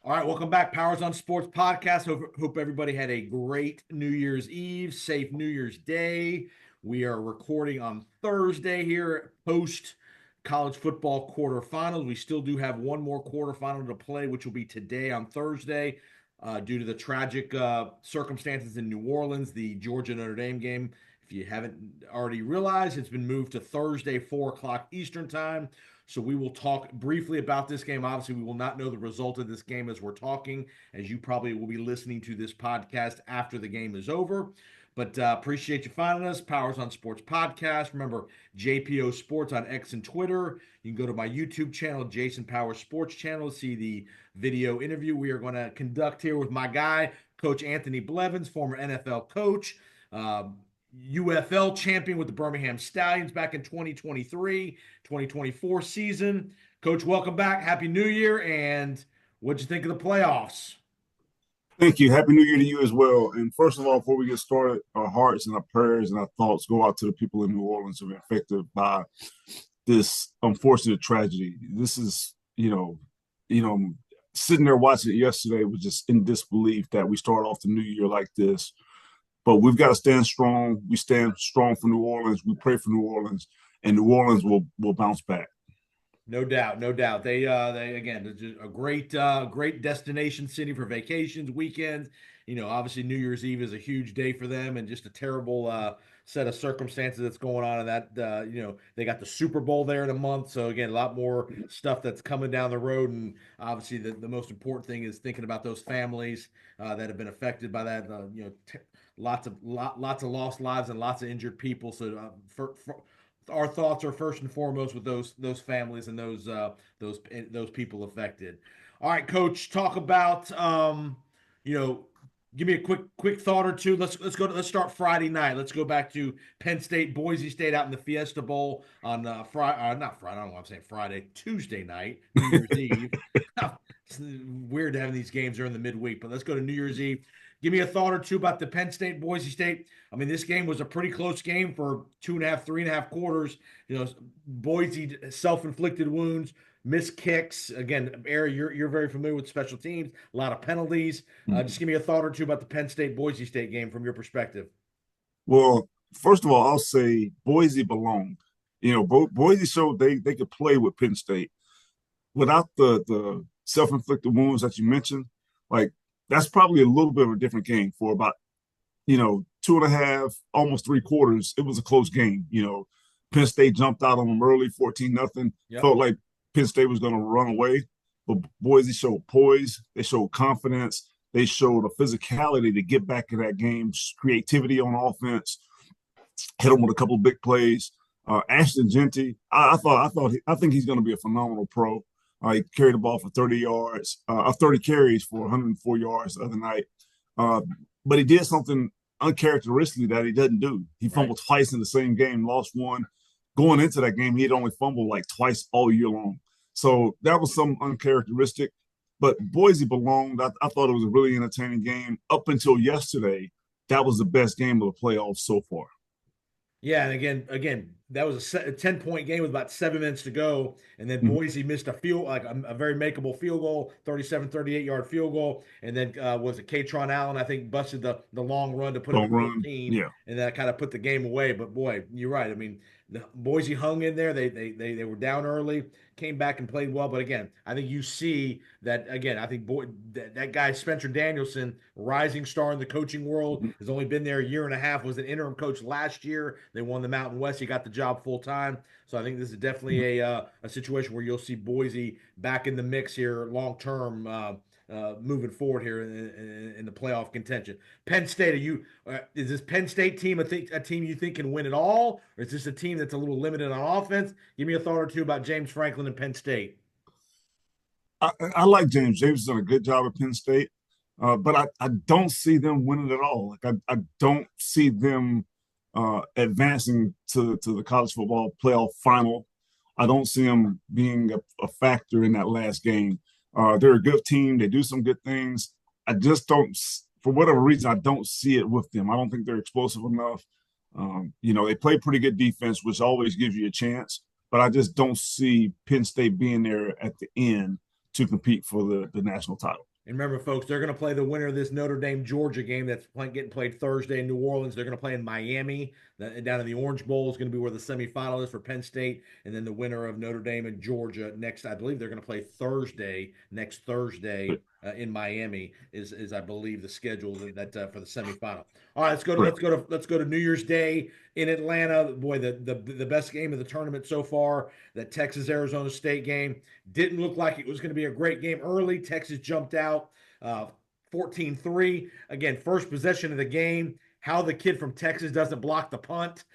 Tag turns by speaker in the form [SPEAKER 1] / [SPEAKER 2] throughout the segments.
[SPEAKER 1] All right, welcome back, Powers on Sports podcast. Hope everybody had a great New Year's Eve, safe New Year's Day. We are recording on Thursday here, post college football quarterfinals. We still do have one more quarterfinal to play, which will be today on Thursday, due to the tragic circumstances in New Orleans, the Georgia Notre Dame game. If you haven't already realized, it's been moved to Thursday, 4 o'clock Eastern time. So we will talk briefly about this game. Obviously, we will not know the result of this game as we're talking, as you probably will be listening to this podcast after the game is over. But appreciate you finding us. Powers on Sports Podcast. Remember, JPO Sports on X and Twitter. You can go to my YouTube channel, Jason Powers Sports Channel, to see the video interview we are going to conduct here with my guy, Coach Anthony Blevins, former NFL coach. UFL champion with the Birmingham Stallions back in 2023-2024 season. Coach, welcome back. Happy New Year. And what'd you think of the playoffs?
[SPEAKER 2] Thank you. Happy New Year to you as well. And first of all, before we get started, our hearts and our prayers and our thoughts go out to the people in New Orleans who have been affected by this unfortunate tragedy. This is, sitting there watching it yesterday was just in disbelief that we start off the new year like this. But we've got to stand strong. We stand strong for New Orleans. We pray for New Orleans, and New Orleans will bounce back.
[SPEAKER 1] No doubt, no doubt. They again, it's just a great destination city for vacations, weekends. Obviously New Year's Eve is a huge day for them, and just a terrible set of circumstances that's going on in that. They got the Super Bowl there in a month, so again, a lot more stuff that's coming down the road. And obviously, the most important thing is thinking about those families that have been affected by that. Lots of lost lives and lots of injured people. So our thoughts are first and foremost with those families and those people affected. All right, Coach, talk about give me a quick thought or two. Let's start Friday night. Let's go back to Penn State, Boise State out in the Fiesta Bowl on Friday. Not Friday. I don't know why I'm saying Friday. Tuesday night, New Year's Eve. It's weird having these games during the midweek, but let's go to New Year's Eve. Give me a thought or two about the Penn State, Boise State. I mean, this game was a pretty close game for 2.5, 3.5 quarters. Boise self-inflicted wounds, missed kicks. Again, Ari, you're very familiar with special teams. A lot of penalties. Just give me a thought or two about the Penn State, Boise State game from your perspective.
[SPEAKER 2] Well, first of all, I'll say Boise belonged. Boise showed they could play with Penn State without the self-inflicted wounds that you mentioned. Like, that's probably a little bit of a different game for about, 2.5, almost 3 quarters. It was a close game. Penn State jumped out on them early, 14-0.
[SPEAKER 1] Yep.
[SPEAKER 2] Felt like Penn State was going to run away. But Boise showed poise. They showed confidence. They showed a physicality to get back in that game, creativity on offense, hit them with a couple of big plays. Ashton Genty, I think he's going to be a phenomenal pro. He carried the ball for 30 yards, 30 carries for 104 yards the other night. But he did something uncharacteristically that he doesn't do. He fumbled twice in the same game, lost one. Going into that game, he had only fumbled like twice all year long. So that was some uncharacteristic. But Boise belonged. I thought it was a really entertaining game. Up until yesterday, that was the best game of the playoffs so far.
[SPEAKER 1] Yeah, and again, that was a 10-point game with about 7 minutes to go, and then Boise missed a very makeable field goal, 37, 38-yard field goal, and then was it Katron Allen, I think, busted the long run to put it 14,
[SPEAKER 2] yeah,
[SPEAKER 1] and that kind of put the game away. But boy, you're right. I mean, Boise hung in there. They were down early, came back and played well. But again, I think you see that again. I think that guy Spencer Danielson, rising star in the coaching world, has only been there a year and a half. Was an interim coach last year. They won the Mountain West. He got the job full time. So I think this is definitely a situation where you'll see Boise back in the mix here long term. Moving forward here in the playoff contention. Penn State, is this Penn State team a team you think can win it all, or is this a team that's a little limited on offense? Give me a thought or two about James Franklin and Penn State.
[SPEAKER 2] I like James. James has done a good job at Penn State, but I don't see them winning at all. Like I don't see them advancing to the college football playoff final. I don't see them being a factor in that last game. They're a good team. They do some good things. I just don't, for whatever reason, I don't see it with them. I don't think they're explosive enough. They play pretty good defense, which always gives you a chance. But I just don't see Penn State being there at the end to compete for the national title.
[SPEAKER 1] And remember, folks, they're going to play the winner of this Notre Dame Georgia game that's getting played Thursday in New Orleans. They're going to play in Miami. Down in the Orange Bowl is going to be where the semifinal is for Penn State. And then the winner of Notre Dame and Georgia next, I believe they're going to play next Thursday in Miami is I believe the schedule for the semifinal. All right, let's go to New Year's Day in Atlanta. Boy, the best game of the tournament so far, that Texas Arizona State game. Didn't look like it was going to be a great game early. Texas jumped out 14-3. Again, first possession of the game. How the kid from Texas doesn't block the punt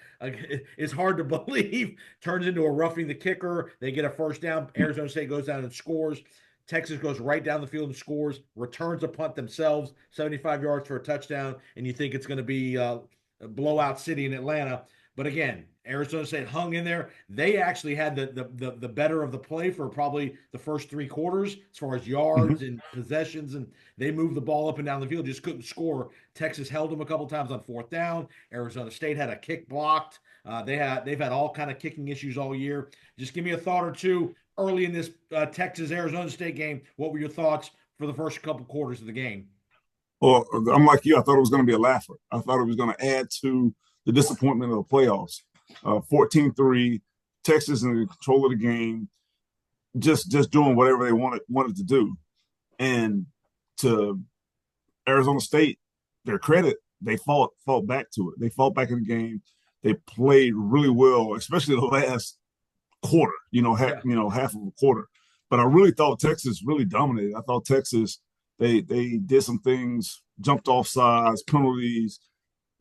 [SPEAKER 1] is hard to believe. Turns into a roughing the kicker. They get a first down. Arizona State goes down and scores. Texas goes right down the field and scores, returns a punt themselves, 75 yards for a touchdown, and you think it's going to be a blowout city in Atlanta. But again, Arizona State hung in there. They actually had the better of the play for probably the first 3 quarters as far as yards and possessions, and they moved the ball up and down the field, just couldn't score. Texas held them a couple times on fourth down. Arizona State had a kick blocked. They've had all kind of kicking issues all year. Just give me a thought or two early in this Texas Arizona State game. What were your thoughts for the first couple quarters of the game?
[SPEAKER 2] Well, I'm like you. I thought it was going to be a laugher. I thought it was going to add to the disappointment of the playoffs. 14-3, Texas in control of the game, just doing whatever they wanted to do. And to Arizona State, their credit, they fought back to it. They fought back in the game. They played really well, especially the last quarter. Half of a quarter. But I really thought Texas really dominated. I thought Texas they did some things, jumped off sides, penalties.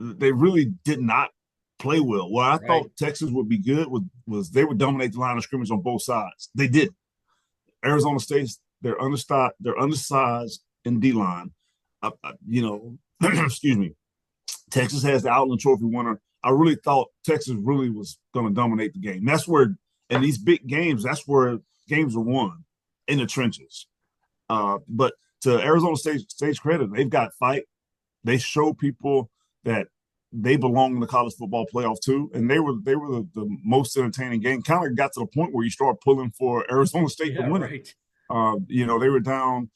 [SPEAKER 2] They really did not play well. Well, I thought Texas would be good was they would dominate the line of scrimmage on both sides. They did. Arizona State, they're undersized in D line. Excuse me. Texas has the Outland Trophy winner. I really thought Texas really was going to dominate the game. That's where, in these big games, that's where games are won, in the trenches. But to Arizona State's credit, they've got fight. They show people that they belong in the college football playoff too, and they were the most entertaining game. Kind of got to the point where you start pulling for Arizona State to win it. They were down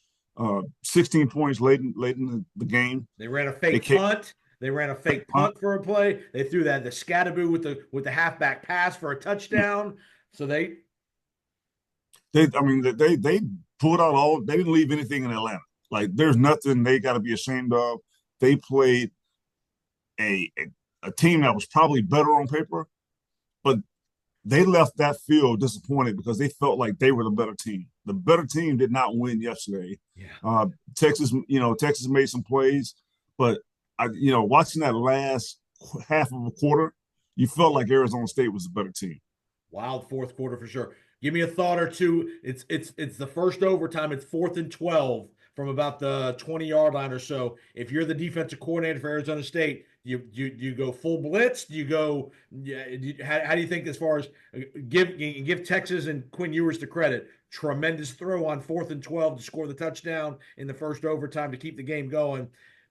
[SPEAKER 2] 16 points late in the game.
[SPEAKER 1] They ran a fake punt. They ran a fake punt for a play. They threw the Scatteroo with the halfback pass for a touchdown. So they
[SPEAKER 2] pulled out all. They didn't leave anything in Atlanta. Like, there's nothing they got to be ashamed of. They played a team that was probably better on paper, but they left that field disappointed because they felt like they were the better team. The better team did not win yesterday.
[SPEAKER 1] Yeah.
[SPEAKER 2] Texas made some plays, but watching that last half of a quarter, you felt like Arizona State was the better team.
[SPEAKER 1] Wild fourth quarter for sure. Give me a thought or two. It's the first overtime. It's 4th and 12 from about the 20-yard line or so. If you're the defensive coordinator for Arizona State, you go full blitz? Do you go? How do you think as far as give Texas and Quinn Ewers the credit? Tremendous throw on 4th and 12 to score the touchdown in the first overtime to keep the game going.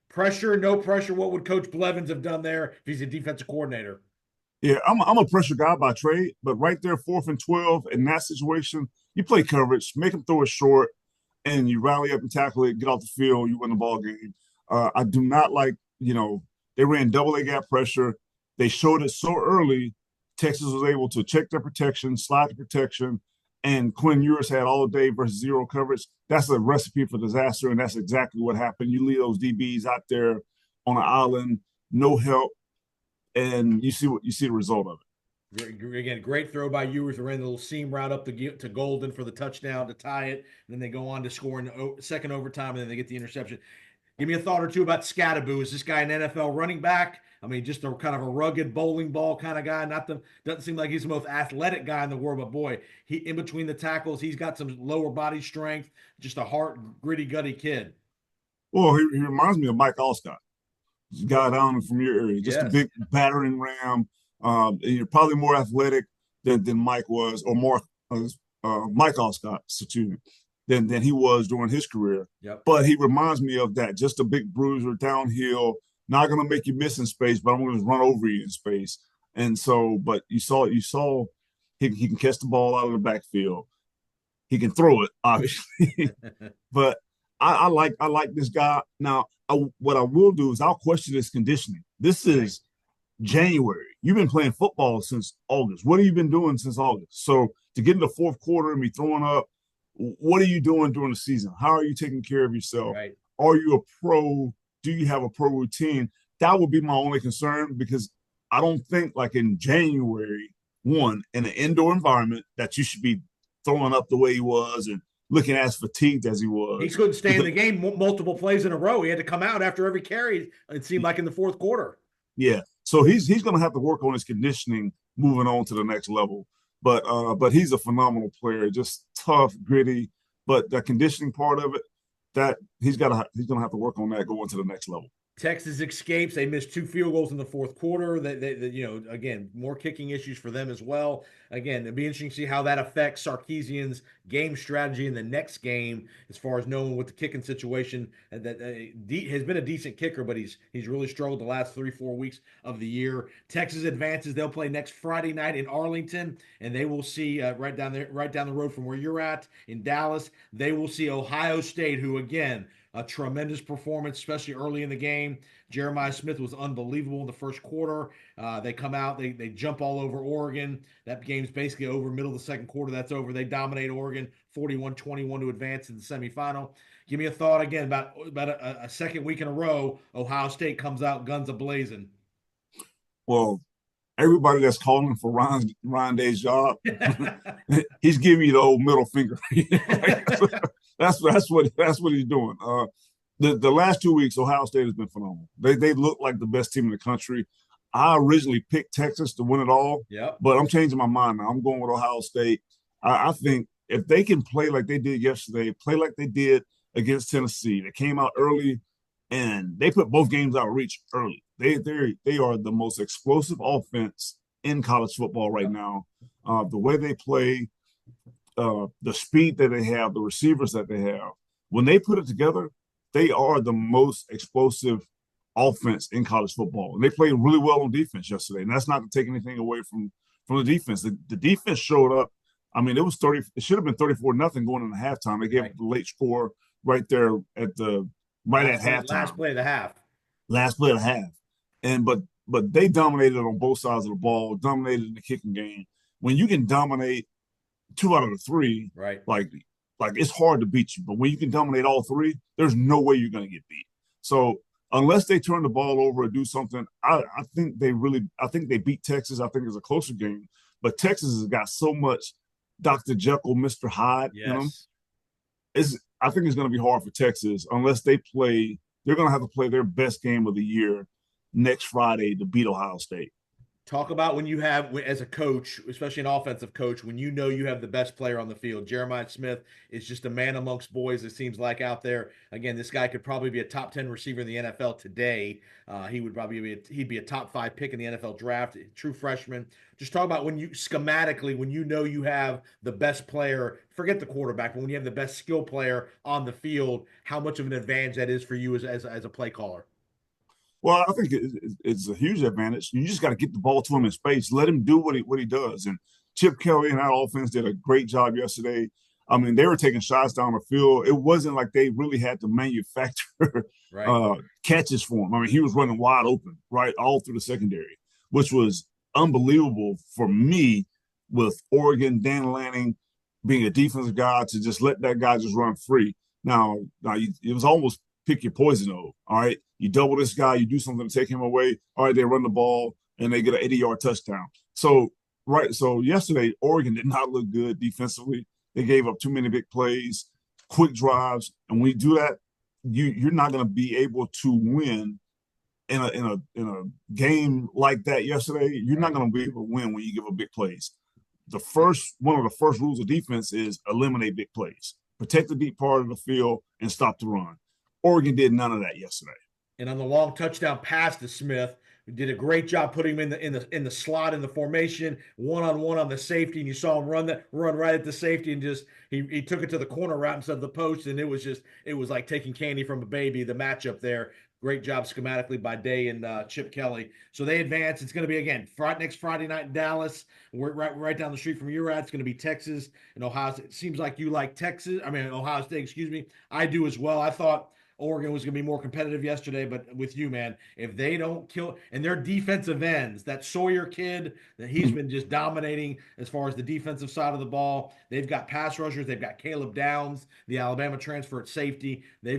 [SPEAKER 1] Pressure, no pressure. What would Coach Blevins have done there if he's a defensive coordinator?
[SPEAKER 2] Yeah, I'm a pressure guy by trade, but right there, 4th and 12 in that situation, you play coverage, make them throw it short, and you rally up and tackle it, get off the field, you win the ball game. I do not like, they ran double A gap pressure. They showed it so early. Texas was able to check their protection, slide the protection, and Quinn Ewers had all day versus zero coverage. That's a recipe for disaster, and that's exactly what happened. You leave those DBs out there on an island, no help, and you see the result of
[SPEAKER 1] it. Again, great throw by Ewers. They ran the little seam route up to Golden for the touchdown to tie it. And then they go on to score in the second overtime, and then they get the interception. Give me a thought or two about Scatteroo. Is this guy an NFL running back? I mean, just a kind of a rugged bowling ball kind of guy. Doesn't seem like he's the most athletic guy in the world, but boy, he in between the tackles, he's got some lower body strength. Just a gritty, gutty kid.
[SPEAKER 2] Well, he reminds me of Mike Allstott, guy down from your area, just a big battering ram. You're probably more athletic than Mike was, or more Mike Allstott, excuse me, than he was during his career.
[SPEAKER 1] Yep.
[SPEAKER 2] But he reminds me of that, just a big bruiser downhill, not going to make you miss in space, but I'm going to run over you in space. And so, but you saw he can catch the ball out of the backfield. He can throw it, obviously. But I like this guy. Now, what I will do is I'll question his conditioning. This
[SPEAKER 1] Right.
[SPEAKER 2] is January. You've been playing football since August. What have you been doing since August? So to get in the fourth quarter and be throwing up, what are you doing during the season? How are you taking care of yourself?
[SPEAKER 1] Right.
[SPEAKER 2] Are you a pro? Do you have a pro routine? That would be my only concern because I don't think like in January one in an indoor environment that you should be throwing up the way he was and looking as fatigued as he
[SPEAKER 1] He
[SPEAKER 2] was.
[SPEAKER 1] couldn't stay in
[SPEAKER 2] Because
[SPEAKER 1] the game multiple plays in a row. He had to come out after every carry, it seemed like in the fourth quarter.
[SPEAKER 2] yeah, so he's going to have to work on his conditioning moving on to the next level. But he's a phenomenal player, just tough, gritty. But the conditioning part of it, that he's going to have to work on that going to the next level.
[SPEAKER 1] Texas escapes. They missed 2 field goals in the fourth quarter. Again, more kicking issues for them as well. Again, it'd be interesting to see how that affects Sarkisian's game strategy in the next game, as far as knowing what the kicking situation. That has been a decent kicker, but he's really struggled the last 3-4 weeks of the year. Texas advances. They'll play next Friday night in Arlington, and they will see right down the road from where you're at in Dallas. They will see Ohio State, who again a tremendous performance, especially early in the game. Jeremiah Smith was unbelievable in the first quarter. They come out, they jump all over Oregon. That game's basically over, middle of the second quarter. That's over. They dominate Oregon 41-21 to advance in the semifinal. Give me a thought again about a second week in a row. Ohio State comes out guns a blazing.
[SPEAKER 2] Well, everybody that's calling for Ryan Day's job, he's giving you the old middle finger. That's what he's doing. The last 2 weeks, Ohio State has been phenomenal. They look like the best team in the country. I originally picked Texas to win it all,
[SPEAKER 1] Yep.
[SPEAKER 2] but I'm changing my mind now. I'm going with Ohio State. I think if they can play like they did yesterday, play like they did against Tennessee, they came out early and they put both games out of reach early. They are the most explosive offense in college football right
[SPEAKER 1] Yep.
[SPEAKER 2] now. The way they play, the speed that they have, the receivers that they have, when they put it together, they are the most explosive offense in college football. And they played really well on defense yesterday. And that's not to take anything away from the defense. The defense showed up. I mean, it should have been 34-0 going into halftime. They gave up the late score right there at halftime.
[SPEAKER 1] Last play of the half.
[SPEAKER 2] Last play of the half. And but they dominated on both sides of the ball, dominated in the kicking game. When you can dominate 2 out of the 3,
[SPEAKER 1] right,
[SPEAKER 2] like it's hard to beat you. But when you can dominate all 3, there's no way you're going to get beat. So unless they turn the ball over or do something, I think they beat Texas. I think it's a closer game. But Texas has got so much Dr. Jekyll, Mr. Hyde in them. I think it's going to be hard for Texas unless they play. They're going to have to play their best game of the year next Friday to beat Ohio State.
[SPEAKER 1] Talk about when you have, as a coach, especially an offensive coach, when you know you have the best player on the field. Jeremiah Smith is just a man amongst boys, it seems like, out there. Again, this guy could probably be a top 10 receiver in the NFL today. He would probably be a top 5 pick in the NFL draft, true freshman. Just talk about when you schematically, when you know you have the best player, forget the quarterback, but when you have the best skill player on the field, how much of an advantage that is for you as a play caller.
[SPEAKER 2] Well, I think it's a huge advantage. You just got to get the ball to him in space. Let him do what he does. And Chip Kelly and that offense did a great job yesterday. I mean, they were taking shots down the field. It wasn't like they really had to manufacture catches for him. I mean, he was running wide open, right, all through the secondary, which was unbelievable for me with Oregon, Dan Lanning being a defensive guy to just let that guy just run free. Now it was almost pick your poison, though, all right? You double this guy, you do something to take him away. All right, they run the ball and they get an 80-yard touchdown. So yesterday, Oregon did not look good defensively. They gave up too many big plays, quick drives, and when you do that, you're not going to be able to win in a game like that yesterday. You're not going to be able to win when you give up big plays. One of the first rules of defense is eliminate big plays, protect the deep part of the field, and stop the run. Oregon did none of that yesterday.
[SPEAKER 1] And on the long touchdown pass to Smith, we did a great job putting him in the slot in the formation, one-on-one on the safety, and you saw him run right at the safety, and just he took it to the corner route instead of the post, and it was like taking candy from a baby. The matchup there, Great job schematically by Day and Chip Kelly. So they advance. It's going to be, again, next Friday night in Dallas. We're right down the street from you. It's going to be Texas and Ohio. It seems like you like Ohio State, excuse me. I do as well. I thought Oregon was going to be more competitive yesterday, but with you, man, if they don't kill and their defensive ends, that Sawyer kid, that he's been just dominating as far as the defensive side of the ball. They've got pass rushers. They've got Caleb Downs, the Alabama transfer at safety. They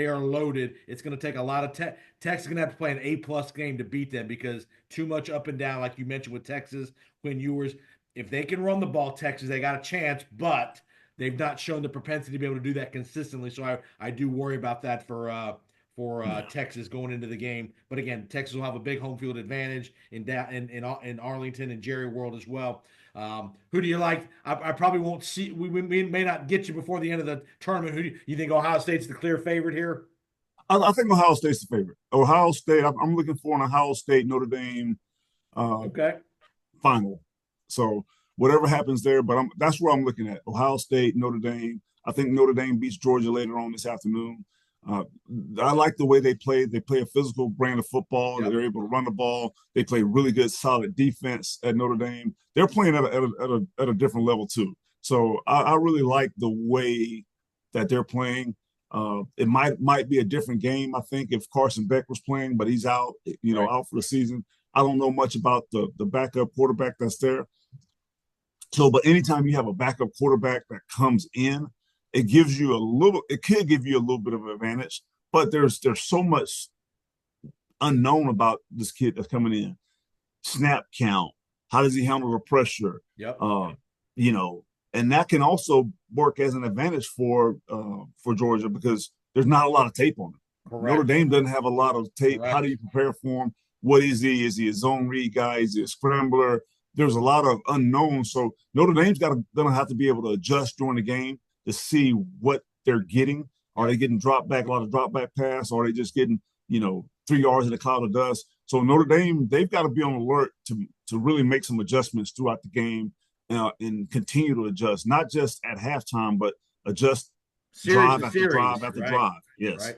[SPEAKER 1] are loaded. It's going to take a lot of Texas is going to have to play an A+ game to beat them because too much up and down, like you mentioned with Texas, Quinn Ewers. If they can run the ball, Texas, they got a chance, but they've not shown the propensity to be able to do that consistently. So I do worry about that for Texas going into the game. But again, Texas will have a big home field advantage in Arlington and Jerry World as well. Who do you like? I probably won't see. We may not get you before the end of the tournament. Who do you think Ohio State's the clear favorite here?
[SPEAKER 2] I think Ohio State's the favorite. Ohio State. I'm looking for an Ohio State Notre Dame
[SPEAKER 1] Okay.
[SPEAKER 2] final. So whatever happens there, but that's where I'm looking at. Ohio State, Notre Dame. I think Notre Dame beats Georgia later on this afternoon. I like the way they play. They play a physical brand of football. Yep. They're able to run the ball. They play really good, solid defense at Notre Dame. They're playing at a different level too. So I really like the way that they're playing. It might be a different game, I think, if Carson Beck was playing, but he's out, out for the season. I don't know much about the backup quarterback that's there. So, but anytime you have a backup quarterback that comes in, it could give you a little bit of an advantage, but there's so much unknown about this kid that's coming in. Snap count, how does he handle the pressure?
[SPEAKER 1] Yep.
[SPEAKER 2] And that can also work as an advantage for Georgia because there's not a lot of tape on him. Correct. Notre Dame doesn't have a lot of tape. Correct. How do you prepare for him? What is he? Is he a zone read guy? Is he a scrambler? There's a lot of unknowns. So Notre Dame's gonna have to be able to adjust during the game to see what they're getting. Are they getting a lot of drop back pass? Or are they just getting, 3 yards in a cloud of dust? So Notre Dame, they've got to be on alert to really make some adjustments throughout the game and continue to adjust, not just at halftime, but adjust drive after drive after drive. Yes. Right.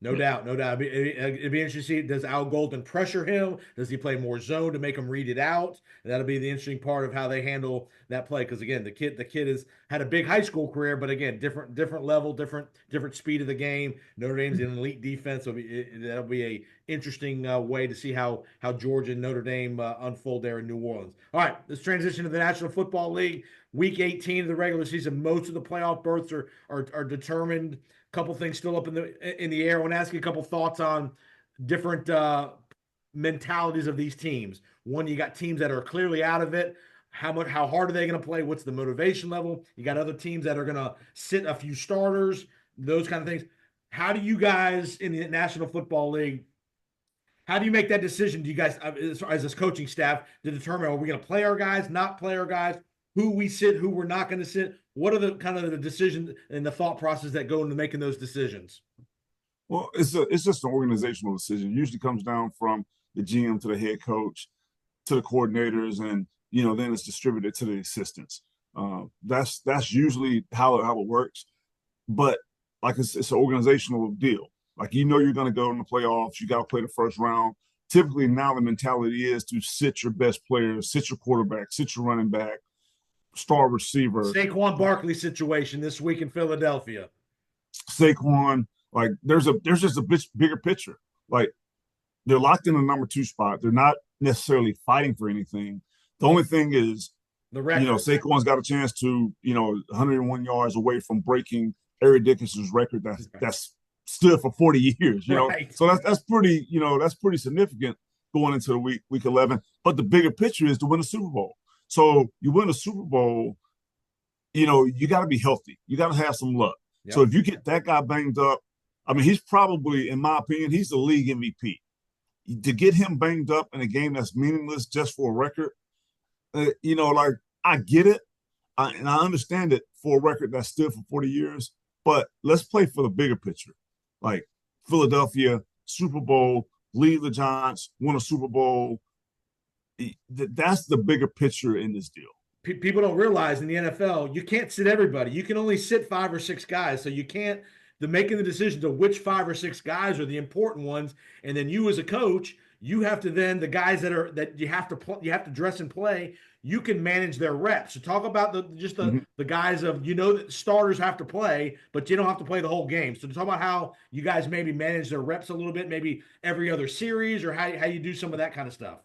[SPEAKER 1] No doubt. It'd be interesting to see, does Al Golden pressure him? Does he play more zone to make him read it out? And that'll be the interesting part of how they handle that play. Because again, the kid has had a big high school career, but again, different level, different speed of the game. Notre Dame's an elite defense, so that'll be a interesting way to see how Georgia and Notre Dame unfold there in New Orleans. All right, let's transition to the National Football League. Week 18 of the regular season, most of the playoff berths are determined. Couple things still up in the air. I want to ask you a couple thoughts on different mentalities of these teams. One, you got teams that are clearly out of it. How hard are they going to play? What's the motivation level? You got other teams that are going to sit a few starters, those kind of things. How do you guys in the National Football League, how do you make that decision? Do you guys, as this coaching staff, to determine, are we going to play our guys, not play our guys, who we sit, who we're not going to sit? What are the kind of the decisions and the thought process that go into making those decisions?
[SPEAKER 2] Well, it's just an organizational decision. It usually comes down from the GM to the head coach to the coordinators, and then it's distributed to the assistants. That's usually how it works. But like it's an organizational deal. Like you're going to go in the playoffs, you got to play the first round. Typically now the mentality is to sit your best players, sit your quarterback, sit your running back, star receiver.
[SPEAKER 1] Saquon Barkley situation this week in Philadelphia.
[SPEAKER 2] Saquon, like there's just a bigger picture. Like they're locked in the number 2 spot. They're not necessarily fighting for anything. The only thing is,
[SPEAKER 1] the record.
[SPEAKER 2] Saquon's got a chance to, 101 yards away from breaking Eric Dickerson's record that's stood for 40 years.
[SPEAKER 1] Right.
[SPEAKER 2] So that's pretty, that's pretty significant going into the week 11. But the bigger picture is to win the Super Bowl. So you win a Super Bowl, you got to be healthy. You got to have some luck. Yep. So if you get that guy banged up, I mean, he's probably, in my opinion, he's the league MVP. To get him banged up in a game that's meaningless just for a record, like I get it. And I understand it for a record that stood for 40 years. But let's play for the bigger picture. Like Philadelphia, Super Bowl, lead the Giants, win a Super Bowl. That's the bigger picture in this deal.
[SPEAKER 1] People don't realize in the NFL, you can't sit everybody. You can only sit 5 or 6 guys. So you can't making the decisions of which 5 or 6 guys are the important ones, and then you as a coach, you have to then the guys that you have to you have to dress and play. You can manage their reps. So talk about the guys of that starters have to play, but you don't have to play the whole game. So talk about how you guys maybe manage their reps a little bit, maybe every other series, or how you do some of that kind of stuff.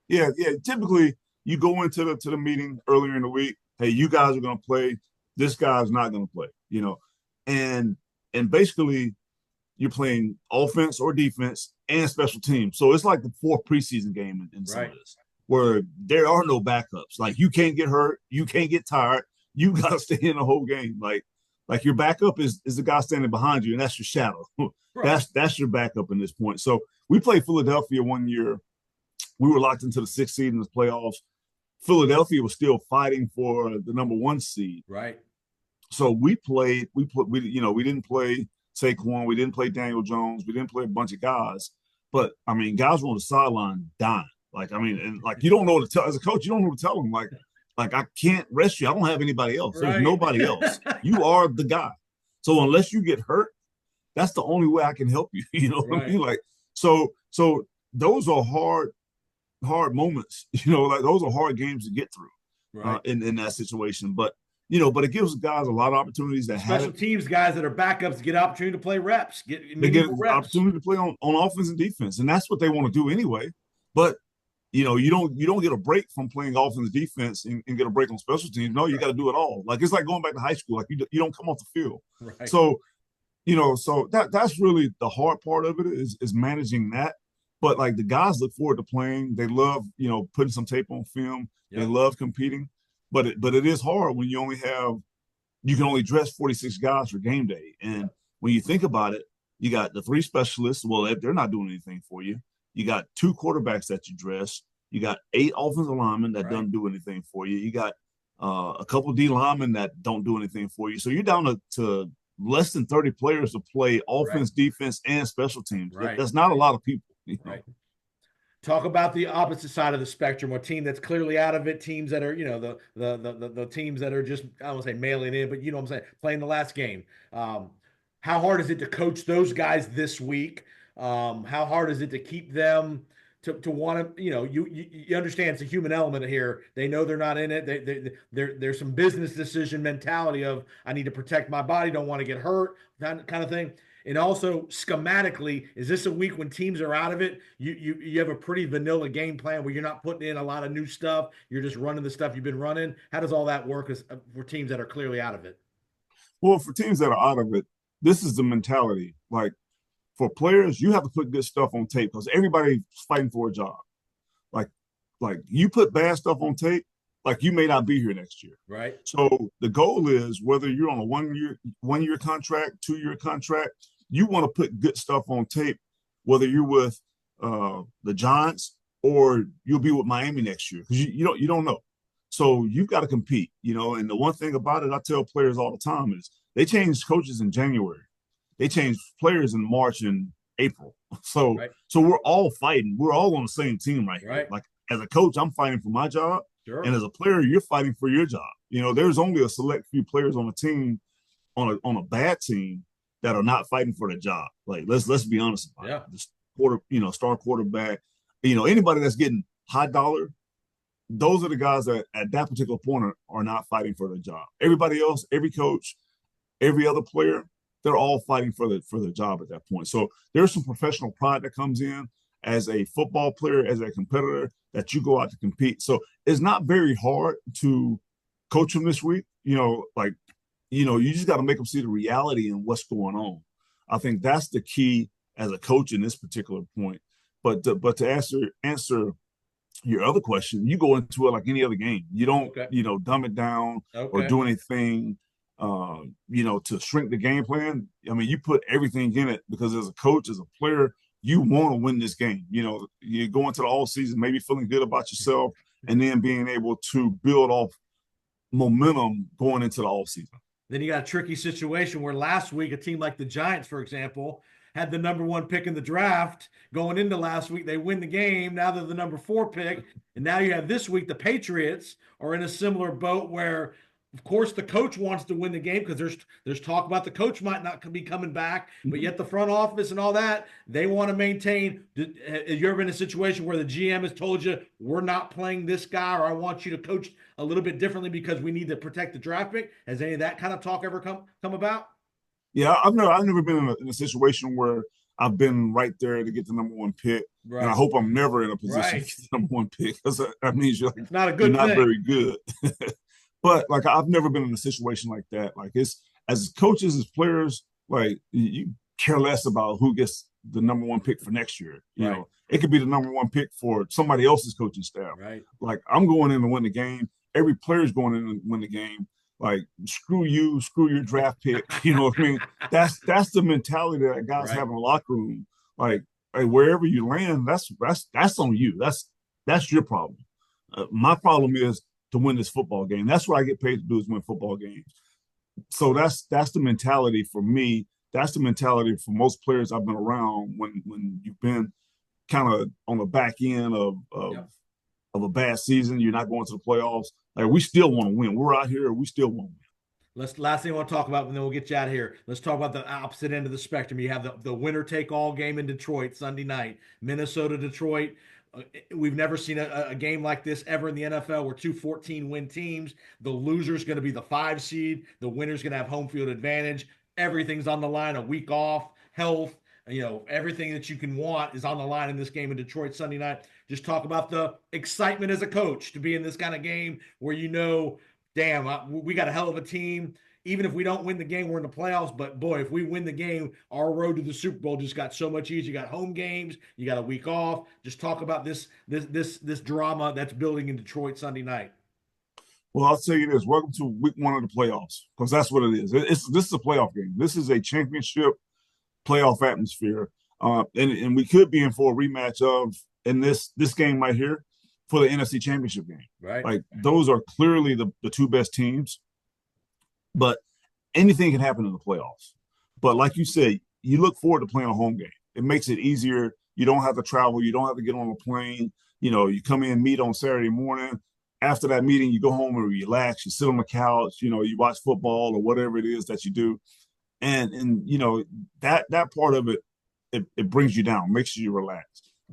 [SPEAKER 2] Yeah, yeah. Typically, you go into the meeting earlier in the week. Hey, you guys are going to play. This guy's not going to play. And basically, you're playing offense or defense and special teams. So it's like the fourth preseason game in some of this, where there are no backups. Like you can't get hurt, you can't get tired. You got to stay in the whole game. Like your backup is the guy standing behind you, and that's your shadow. Right. That's your backup in this point. So we played Philadelphia one year. We were locked into the 6th seed in the playoffs. Philadelphia was still fighting for the number 1 seed.
[SPEAKER 1] Right.
[SPEAKER 2] So we didn't play Saquon, we didn't play Daniel Jones, we didn't play a bunch of guys. But I mean, guys were on the sideline dying. You don't know what to tell as a coach. You don't know what to tell them. Like I can't rest you. I don't have anybody else. Right. There's nobody else. You are the guy. So unless you get hurt, that's the only way I can help you. You know what I mean? Like so those are hard moments. Like those are hard games to get through in that situation. But it gives guys a lot of opportunities that
[SPEAKER 1] special teams guys that are backups get opportunity to play reps.
[SPEAKER 2] They get reps. Opportunity to play on offense and defense, and that's what they want to do anyway. But you don't get a break from playing offense and defense and get a break on special teams. No, you got to do it all. Like it's like going back to high school. Like you don't come off the field. Right. So that's really the hard part of it is managing that. But like the guys look forward to playing. They love putting some tape on film. Yep. They love competing. But it is hard when you can only dress 46 guys for game day. And when you think about it, you got the 3 specialists. Well, they're not doing anything for you. You got 2 quarterbacks that you dress. You got 8 offensive linemen that don't do anything for you. You got a couple D linemen that don't do anything for you. So you're down to less than 30 players to play offense, defense, and special teams. Right. That's not a lot of people.
[SPEAKER 1] Right. Talk about the opposite side of the spectrum, a team that's clearly out of it, teams that are, the teams that are just, I don't want to say mailing in, but you know what I'm saying, playing the last game. How hard is it to coach those guys this week? How hard is it to keep them to want to, you understand it's a human element here. They know they're not in it. There's some business decision mentality of I need to protect my body, don't want to get hurt, that kind of thing. And also schematically, is this a week when teams are out of it? You have a pretty vanilla game plan where you're not putting in a lot of new stuff. You're just running the stuff you've been running. How does all that work for teams that are clearly out of it?
[SPEAKER 2] Well, for teams that are out of it, this is the mentality. Like for players, you have to put good stuff on tape because everybody's fighting for a job. Like you put bad stuff on tape, like you may not be here next year.
[SPEAKER 1] Right.
[SPEAKER 2] So the goal is whether you're on a one year contract, 2-year contract, you want to put good stuff on tape, whether you're with the Giants or you'll be with Miami next year because you don't know. So you've got to compete, and the one thing about it I tell players all the time is they change coaches in January. They change players in March and April. So we're all fighting. We're all on the same team right here. Like as a coach, I'm fighting for my job. Sure. And as a player, you're fighting for your job. There's only a select few players on a team, on a bad team, that are not fighting for the job. Like let's be honest about it. The star quarterback, anybody that's getting high dollar, those are the guys that at that particular point are not fighting for the job. Everybody else, every coach, every other player, they're all fighting for the job at that point. So there's some professional pride that comes in as a football player, as a competitor, that you go out to compete. So it's not very hard to coach them this week. You just got to make them see the reality and what's going on. I think that's the key as a coach in this particular point. But to answer your other question, you go into it like any other game. You don't, dumb it down or do anything, to shrink the game plan. I mean, you put everything in it because as a coach, as a player, you want to win this game. You go into the all season maybe feeling good about yourself and then being able to build off momentum going into the all season.
[SPEAKER 1] Then you got a tricky situation where last week a team like the Giants, for example, had the number 1 pick in the draft going into last week. They win the game. Now they're the number 4 pick. And now you have this week, the Patriots are in a similar boat where Of course, the coach wants to win the game because there's talk about the coach might not be coming back, but yet the front office and all that, they want to maintain. Have you ever been in a situation where the GM has told you we're not playing this guy, or I want you to coach a little bit differently because we need to protect the draft pick? Has any of that kind of talk ever come about?
[SPEAKER 2] Yeah, I've never been in a situation where I've been right there to get the number one pick, and I
[SPEAKER 1] Right,
[SPEAKER 2] hope I'm never in a position to
[SPEAKER 1] right.
[SPEAKER 2] get the number one pick because that means
[SPEAKER 1] It's not a
[SPEAKER 2] you're
[SPEAKER 1] good
[SPEAKER 2] not
[SPEAKER 1] thing.
[SPEAKER 2] very good. But like I've never been in a situation like that. Like it's as coaches, as players, like you care less about who gets the number one pick for next year. You
[SPEAKER 1] Right,
[SPEAKER 2] know, it could be the number one pick for somebody else's coaching staff.
[SPEAKER 1] right,
[SPEAKER 2] Like I'm going in to win the game. Every player's going in to win the game. Like screw you, screw your draft pick. You know what I mean? That's the mentality that guys
[SPEAKER 1] right.
[SPEAKER 2] have in the locker room. Like hey, wherever you land, that's on you. That's your problem. My problem is to win this football game. That's what I get paid to do is win football games. So that's the mentality for me. That's the mentality for most players I've been around when you've been kind of on the back end
[SPEAKER 1] Yep.
[SPEAKER 2] of a bad season. You're not going to the playoffs. Like we still want to win. We're out here. We still want to win.
[SPEAKER 1] Let's last thing I want to talk about, and then we'll get you out of here. Let's talk about the opposite end of the spectrum. You have the winner take all game in Detroit Sunday night, Minnesota Detroit. We've never seen a game like this ever in the NFL where two 14 win teams. The loser's going to be the 5 seed. The winner's going to have home field advantage. Everything's on the line. A week off, health, everything that you can want is on the line in this game in Detroit Sunday night. Just talk about the excitement as a coach to be in this kind of game where damn, we got a hell of a team. Even if we don't win the game, we're in the playoffs. But boy, if we win the game, our road to the Super Bowl just got so much easier. You got home games, you got a week off. Just talk about this drama that's building in Detroit Sunday night.
[SPEAKER 2] Well, I'll tell you this: welcome to week one of the playoffs, because that's what it is. This is a playoff game. This is a championship playoff atmosphere, and we could be in for a rematch of in this game right here for the NFC Championship game.
[SPEAKER 1] Right.
[SPEAKER 2] Like those are clearly the two best teams, but anything can happen in the playoffs. But like you said, you look forward to playing a home game. It makes it easier. You don't have to travel. You don't have to get on a plane. You know, you come in, meet on Saturday morning. After that meeting, you go home and relax. You sit on the couch. You know, you watch football or whatever it is that you do, and you know that part of it brings you down, makes you relax.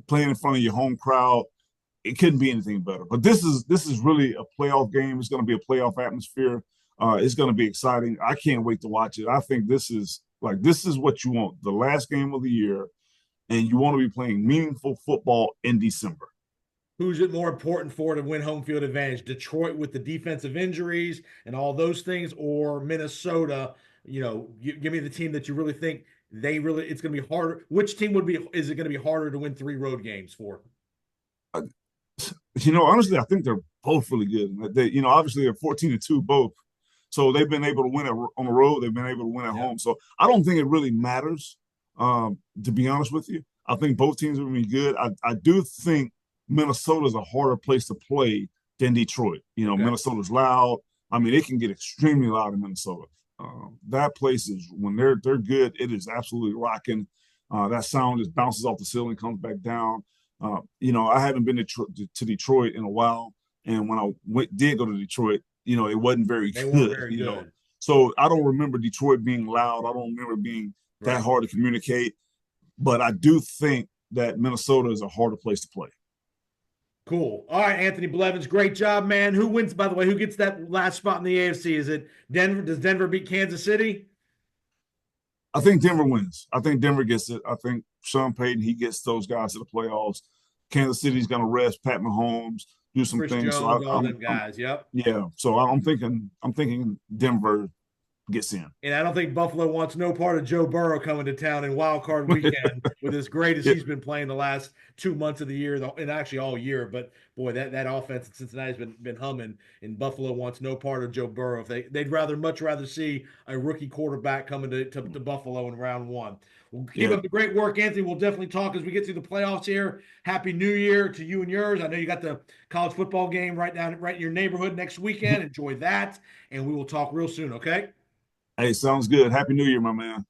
[SPEAKER 2] Playing in front of your home crowd, it couldn't be anything better. But this is really a playoff game. It's going to be a playoff atmosphere. It's going to be exciting. I can't wait to watch it. I think this is what you want, the last game of the year, and you want to be playing meaningful football in December.
[SPEAKER 1] Who's it more important for to win home field advantage? Detroit with the defensive injuries and all those things, or Minnesota? Give me the team that you really think it's going to be harder. Which team is it going to be harder to win 3 road games for?
[SPEAKER 2] Honestly, I think they're both really good. Obviously they're 14-2 both. So they've been able to win on the road. They've been able to win at home. So I don't think it really matters, to be honest with you. I think both teams are going to be good. I do think Minnesota is a harder place to play than Detroit. Minnesota's loud. I mean, it can get extremely loud in Minnesota. That place is, when they're good, it is absolutely rocking. That sound just bounces off the ceiling, comes back down. I haven't been to Detroit in a while. And when I did go to Detroit, it wasn't very
[SPEAKER 1] They
[SPEAKER 2] good.
[SPEAKER 1] weren't very good.
[SPEAKER 2] So I don't remember Detroit being loud. I don't remember being that hard to communicate. But I do think that Minnesota is a harder place to play.
[SPEAKER 1] Cool. All right, Anthony Blevins, great job, man. Who wins, by the way? Who gets that last spot in the AFC? Is it Denver? Does Denver beat Kansas City?
[SPEAKER 2] I think Denver wins. I think Denver gets it. I think Sean Payton, he gets those guys to the playoffs. Kansas City's going to rest Pat Mahomes, do some
[SPEAKER 1] Chris
[SPEAKER 2] things.
[SPEAKER 1] Jones,
[SPEAKER 2] So
[SPEAKER 1] all them guys. Yep.
[SPEAKER 2] Yeah. So I'm thinking Denver gets in.
[SPEAKER 1] And I don't think Buffalo wants no part of Joe Burrow coming to town in Wild Card Weekend with as great as he's been playing the last 2 months of the year, and actually all year. But boy, that offense in Cincinnati's been humming, and Buffalo wants no part of Joe Burrow. They'd much rather see a rookie quarterback coming to Buffalo in round 1. We'll keep up the great work, Anthony. We'll definitely talk as we get through the playoffs here. Happy New Year to you and yours. I know you got the college football game right in your neighborhood next weekend. Enjoy that, and we will talk real soon. Okay.
[SPEAKER 2] Hey, sounds good. Happy New Year, my man.